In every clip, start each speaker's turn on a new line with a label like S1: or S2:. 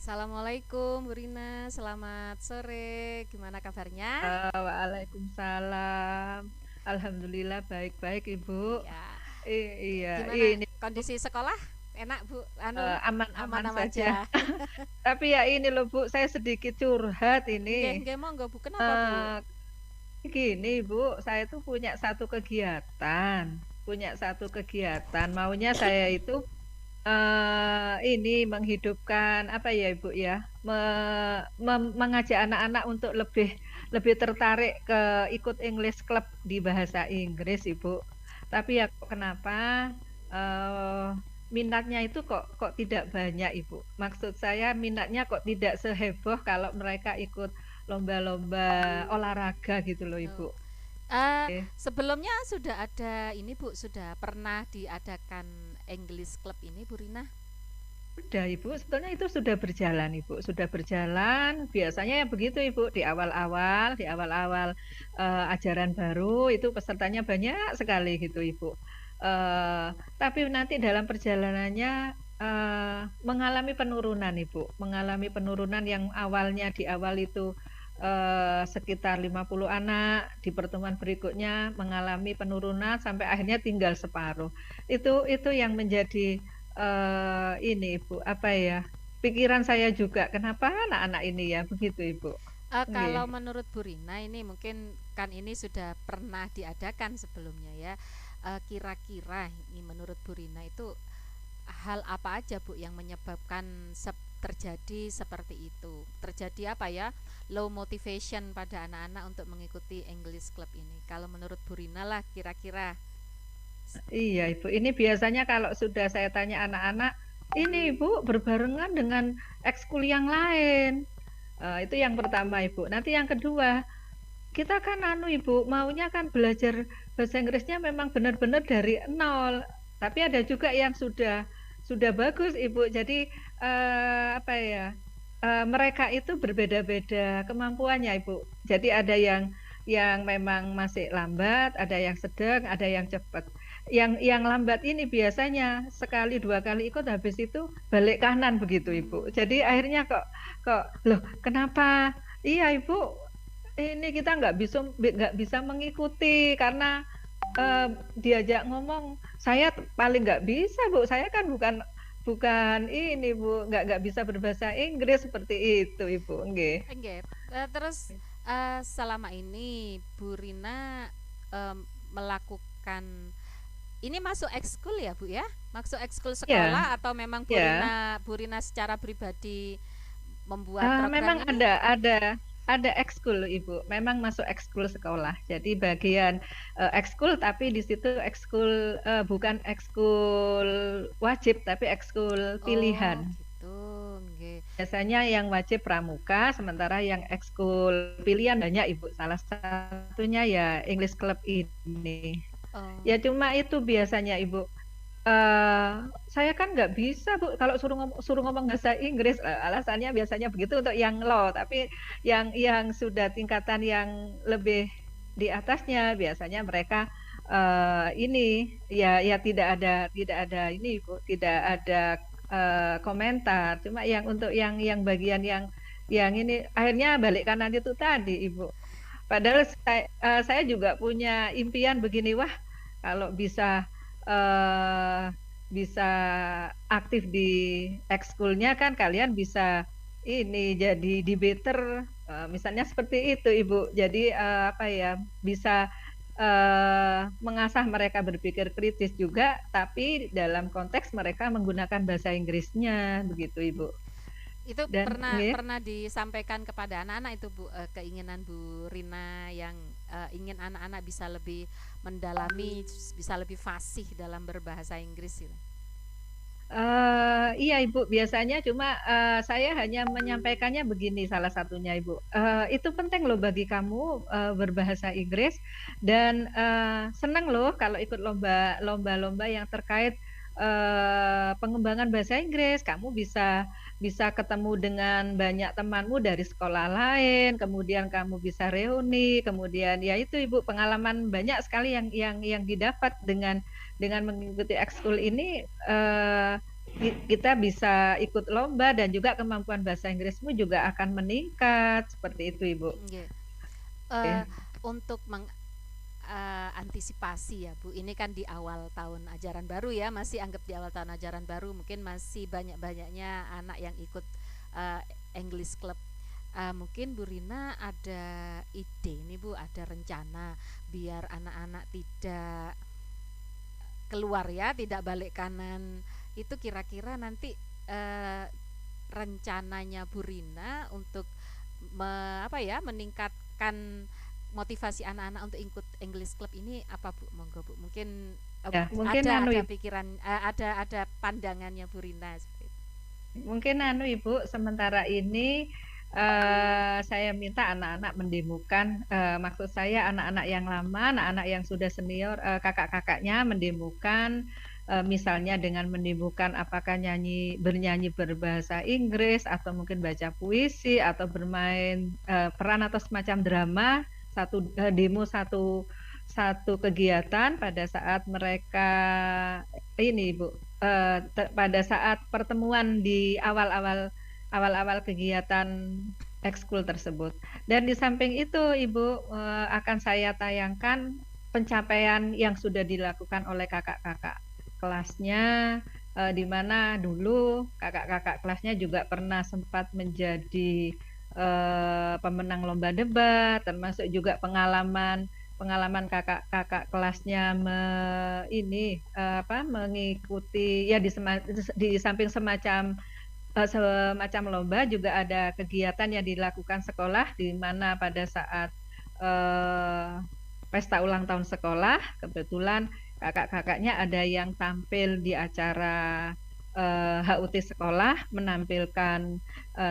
S1: Assalamualaikum Bu Rina, selamat sore. Gimana kabarnya?
S2: Waalaikumsalam. Alhamdulillah baik-baik Ibu.
S1: Ya,
S2: Iya,
S1: gimana
S2: ini Bu,
S1: kondisi sekolah? Enak Bu, anu
S2: aman-aman
S1: aman-aman
S2: saja.
S1: aja.
S2: Tapi ya ini loh Bu, saya sedikit curhat
S1: Nggih,
S2: ini.
S1: nggih monggo Bu. Kenapa Bu?
S2: Eh, Gini Bu, saya tuh punya satu kegiatan. Maunya saya itu ini menghidupkan apa ya Ibu ya, mengajak anak-anak untuk lebih lebih tertarik ke ikut English Club di bahasa Inggris Ibu. Tapi ya kok kenapa eh, minatnya itu kok tidak banyak Ibu. Maksud saya minatnya kok tidak seheboh kalau mereka ikut lomba-lomba olahraga gitu loh Ibu.
S1: Oh. Sebelumnya sudah ada ini Bu, sudah pernah diadakan English Club ini Bu Rina?
S2: Sudah Ibu, sebetulnya itu sudah berjalan Ibu, sudah berjalan. Biasanya ya begitu Ibu, di awal-awal ajaran baru itu pesertanya banyak sekali gitu Ibu. Eh, tapi nanti dalam perjalanannya mengalami penurunan Ibu, mengalami penurunan yang awalnya di awal itu sekitar 50 anak, di pertemuan berikutnya mengalami penurunan sampai akhirnya tinggal separuh. Itu yang menjadi ini Ibu, apa ya? Pikiran saya juga, kenapa anak-anak ini ya begitu Ibu?
S1: Kalau
S2: Nggih.
S1: menurut Bu Rina ini mungkin kan ini sudah pernah diadakan sebelumnya ya. Kira-kira ini menurut Bu Rina itu hal apa aja Bu yang menyebabkan terjadi seperti itu? Terjadi apa ya? Low motivation pada anak-anak untuk mengikuti English Club ini. Kalau menurut Bu Rina lah kira-kira.
S2: Iya Ibu, ini biasanya kalau sudah saya tanya anak-anak, ini Ibu berbarengan dengan ekskul yang lain. Itu yang pertama Ibu. Nanti yang kedua, kita kan anu Ibu, maunya kan belajar bahasa Inggrisnya memang benar-benar dari nol. Tapi ada juga yang sudah bagus Ibu. Jadi apa ya? Mereka itu berbeda-beda kemampuannya Ibu. Jadi ada yang memang masih lambat, ada yang sedang, ada yang cepat. Yang lambat ini biasanya sekali dua kali ikut habis itu balik kanan begitu Ibu.
S1: Hmm,
S2: Jadi akhirnya kok kok loh kenapa? Iya Ibu, ini kita nggak bisa mengikuti karena eh, diajak ngomong saya paling nggak bisa Bu, saya kan bukan bukan ini Bu, nggak bisa berbahasa Inggris seperti itu Ibu, nggih.
S1: enggak. Terus selama ini Bu Rina melakukan ini masuk ekskul ya Bu ya? Masuk ekskul
S2: Ya,
S1: sekolah atau memang
S2: ya.
S1: Bu Rina secara pribadi membuat program
S2: Memang
S1: ini?
S2: ada ekskul Ibu, memang masuk ekskul sekolah. Jadi bagian ekskul tapi di situ ekskul bukan ekskul wajib tapi ekskul pilihan.
S1: Oh, gitu. Nggih.
S2: Biasanya yang wajib pramuka, sementara yang ekskul pilihan banyak Ibu. Salah satunya ya English Club ini.
S1: Oh,
S2: Ya cuma itu biasanya Ibu. eh saya kan nggak bisa Bu kalau suruh ngomong bahasa Inggris. Alasannya biasanya begitu untuk yang low, tapi yang sudah tingkatan yang lebih di atasnya biasanya mereka ini ya tidak ada ini Bu, tidak ada komentar. Cuma yang untuk yang bagian yang ini akhirnya balik kanan itu tadi Ibu. Padahal saya juga punya impian begini, wah kalau eh, bisa aktif di ekskulnya kan kalian bisa ini jadi debater, misalnya seperti itu Ibu. Jadi apa ya bisa mengasah mereka berpikir kritis juga, tapi dalam konteks mereka menggunakan bahasa Inggrisnya begitu Ibu.
S1: itu
S2: Dan
S1: pernah
S2: nggih.
S1: pernah disampaikan kepada anak-anak itu Bu, keinginan Bu Rina yang ingin anak-anak bisa lebih mendalami, bisa lebih fasih dalam berbahasa Inggris gitu.
S2: Iya Ibu, biasanya cuma saya hanya menyampaikannya begini salah satunya Ibu. Itu penting loh bagi kamu berbahasa Inggris dan senang loh kalau ikut lomba-lomba yang terkait pengembangan bahasa Inggris. Kamu bisa bisa ketemu dengan banyak temanmu dari sekolah lain, kemudian kamu bisa reuni, kemudian ya itu Ibu pengalaman banyak sekali yang didapat dengan mengikuti ekskul ini kita bisa ikut lomba dan juga kemampuan bahasa Inggrismu juga akan meningkat seperti itu Ibu.
S1: Nggih.
S2: Oke.
S1: Untuk antisipasi ya Bu, ini kan di awal tahun ajaran baru ya, masih anggap di awal tahun ajaran baru, mungkin masih banyak-banyaknya anak yang ikut uh, English Club. Mungkin Bu Rina ada ide nih Bu, ada rencana biar anak-anak tidak keluar ya, tidak balik kanan. Itu kira-kira nanti uh, rencananya Bu Rina untuk apa ya, meningkatkan motivasi anak-anak untuk ikut English Club ini apa Bu? Monggo Bu. Mungkin
S2: Ya, mungkin
S1: ada pikiran, ada pandangannya Bu Rina seperti itu.
S2: Mungkin Ibu, sementara ini saya minta anak-anak mendemokan, maksud saya anak-anak yang lama, anak-anak yang sudah senior, kakak-kakaknya mendemokan, misalnya dengan mendemokan apakah bernyanyi berbahasa Inggris atau mungkin baca puisi atau bermain peran atau semacam drama, demo satu kegiatan pada saat mereka ini Ibu, pada saat pertemuan di awal-awal kegiatan ekskul tersebut. Dan di samping itu Ibu, akan saya tayangkan pencapaian yang sudah dilakukan oleh kakak-kakak kelasnya, di mana dulu kakak-kakak kelasnya juga pernah sempat menjadi pemenang lomba debat, termasuk juga pengalaman kakak-kakak kelasnya mengikuti ya di samping semacam lomba juga ada kegiatan yang dilakukan sekolah, di mana pada saat pesta ulang tahun sekolah kebetulan kakak-kakaknya ada yang tampil di acara HUT sekolah menampilkan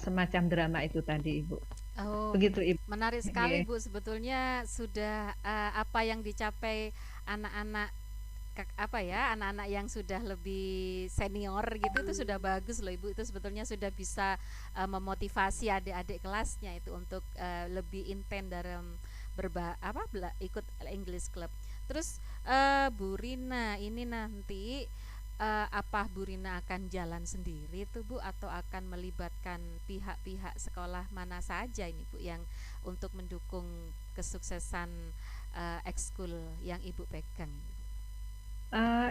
S2: semacam drama itu tadi Ibu.
S1: Oh,
S2: Begitu Ibu.
S1: menarik sekali
S2: Yeah.
S1: Bu. Sebetulnya sudah apa yang dicapai anak-anak apa ya, anak-anak yang sudah lebih senior gitu, itu sudah bagus loh Ibu. Itu sebetulnya sudah bisa memotivasi adik-adik kelasnya itu untuk lebih intens dalam ikut English Club. Terus Bu Rina ini nanti apa Bu Rina akan jalan sendiri tuh Bu, atau akan melibatkan pihak-pihak sekolah mana saja ini Bu yang untuk mendukung kesuksesan ekskul yang Ibu pegang?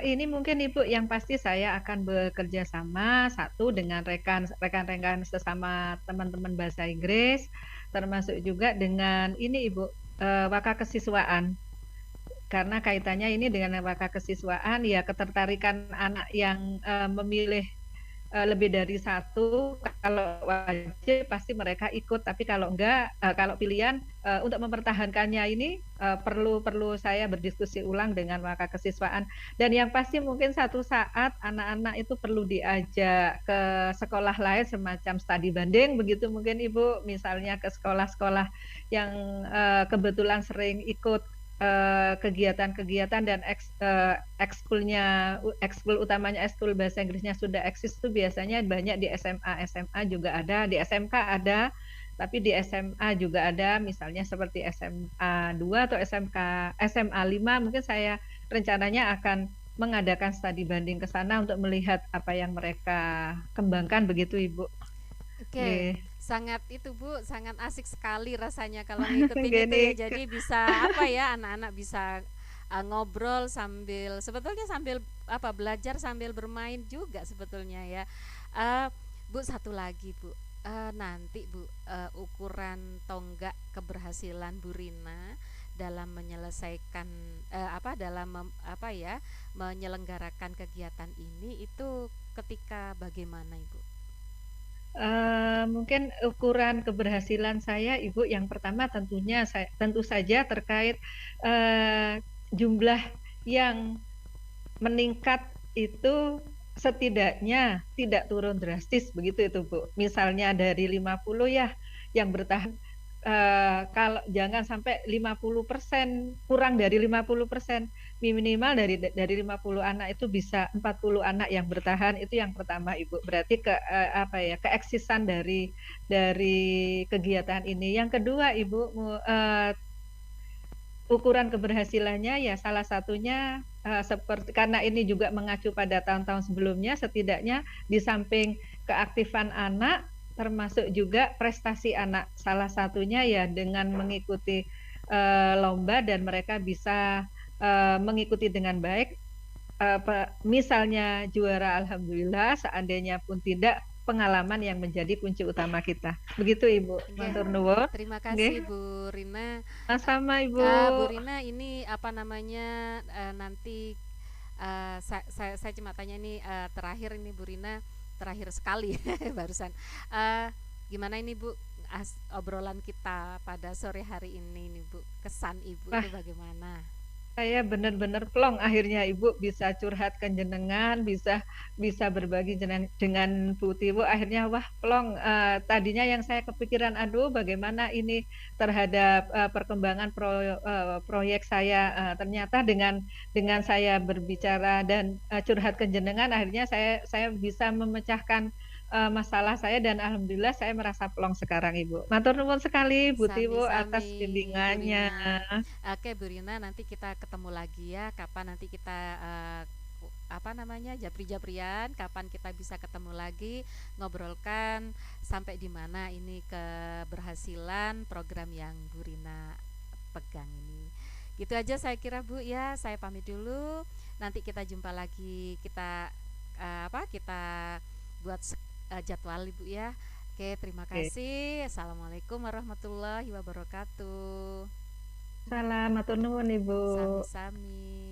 S2: Ini mungkin Ibu, yang pasti saya akan bekerja sama satu dengan rekan-rekan sesama teman-teman bahasa Inggris, termasuk juga dengan ini Ibu, waka kesiswaan. Karena kaitannya ini dengan waka kesiswaan, ya ketertarikan anak yang memilih lebih dari satu, kalau wajib pasti mereka ikut, tapi kalau enggak, kalau pilihan untuk mempertahankannya ini perlu saya berdiskusi ulang dengan waka kesiswaan. Dan yang pasti mungkin satu saat anak-anak itu perlu diajak ke sekolah lain semacam studi banding begitu mungkin Ibu, misalnya ke sekolah-sekolah yang kebetulan sering ikut kegiatan-kegiatan dan ekskul utamanya ekskul bahasa Inggrisnya sudah eksis, itu biasanya banyak di SMA juga ada, di SMK ada, tapi di SMA juga ada, misalnya seperti SMA 2 atau SMA 5, mungkin saya rencananya akan mengadakan studi banding ke sana untuk melihat apa yang mereka kembangkan begitu Ibu.
S1: Oke,
S2: Oke.
S1: sangat itu Bu, sangat asik sekali rasanya kalau ngikutin itu
S2: Gini.
S1: ya. Jadi bisa apa ya, anak-anak bisa ngobrol sambil, sebetulnya sambil apa, belajar sambil bermain juga sebetulnya ya. Eh, Bu, satu lagi Bu. Nanti Bu, ukuran tonggak keberhasilan Bu Rina dalam menyelesaikan apa ya, menyelenggarakan kegiatan ini itu ketika bagaimana Ibu?
S2: Mungkin ukuran keberhasilan saya, Ibu, yang pertama tentu saja terkait jumlah yang meningkat itu setidaknya tidak turun drastis begitu itu Bu. Misalnya dari 50 ya yang bertahan, kalau jangan sampai 50%, kurang dari 50%, minimal dari 50 anak itu bisa 40 anak yang bertahan, itu yang pertama Ibu. Berarti keeksisan dari kegiatan ini. Yang kedua Ibu, ukuran keberhasilannya ya salah satunya seperti karena ini juga mengacu pada tahun-tahun sebelumnya, setidaknya di samping keaktifan anak, termasuk juga prestasi anak. Salah satunya ya dengan mengikuti lomba dan mereka bisa mengikuti dengan baik. Misalnya juara, alhamdulillah. Seandainya pun tidak, pengalaman yang menjadi kunci utama kita. Begitu Ibu.
S1: Nggih.
S2: Matur nuwun.
S1: Terima kasih
S2: Nggih.
S1: Bu Rina.
S2: Sama-sama Ibu.
S1: Bu Rina, ini apa namanya, nanti saya cuma tanya ini, terakhir ini Bu Rina, terakhir sekali barusan. Gimana ini Bu, obrolan kita pada sore hari ini nih Bu, kesan Ibu
S2: Wah,
S1: itu bagaimana?
S2: saya benar-benar plong akhirnya Ibu bisa curhat ke jenengan, bisa bisa berbagi dengan Bu Tiwo. Akhirnya wah plong. Tadinya yang saya kepikiran, aduh bagaimana ini terhadap perkembangan proyek saya. Ternyata dengan saya berbicara dan curhat ke jenengan, akhirnya saya bisa memecahkan masalah saya dan alhamdulillah saya merasa plong sekarang Ibu. Matur nuwun sekali Bu Tiwo atas
S1: Sami-sami Bu
S2: bimbingannya.
S1: Rina. Oke Bu Rina, nanti kita ketemu lagi ya. Kapan nanti kita apa namanya, japri-japrian, kapan kita bisa ketemu lagi, ngobrolkan sampai di mana ini keberhasilan program yang Bu Rina pegang ini. Gitu aja saya kira Bu ya. Saya pamit dulu. Nanti kita jumpa lagi. Kita buat jadwal Ibu ya. Oke, terima
S2: Oke.
S1: kasih. Assalamualaikum warahmatullahi wabarakatuh.
S2: Salam, matur nuwun Ibu.
S1: Sami-sami.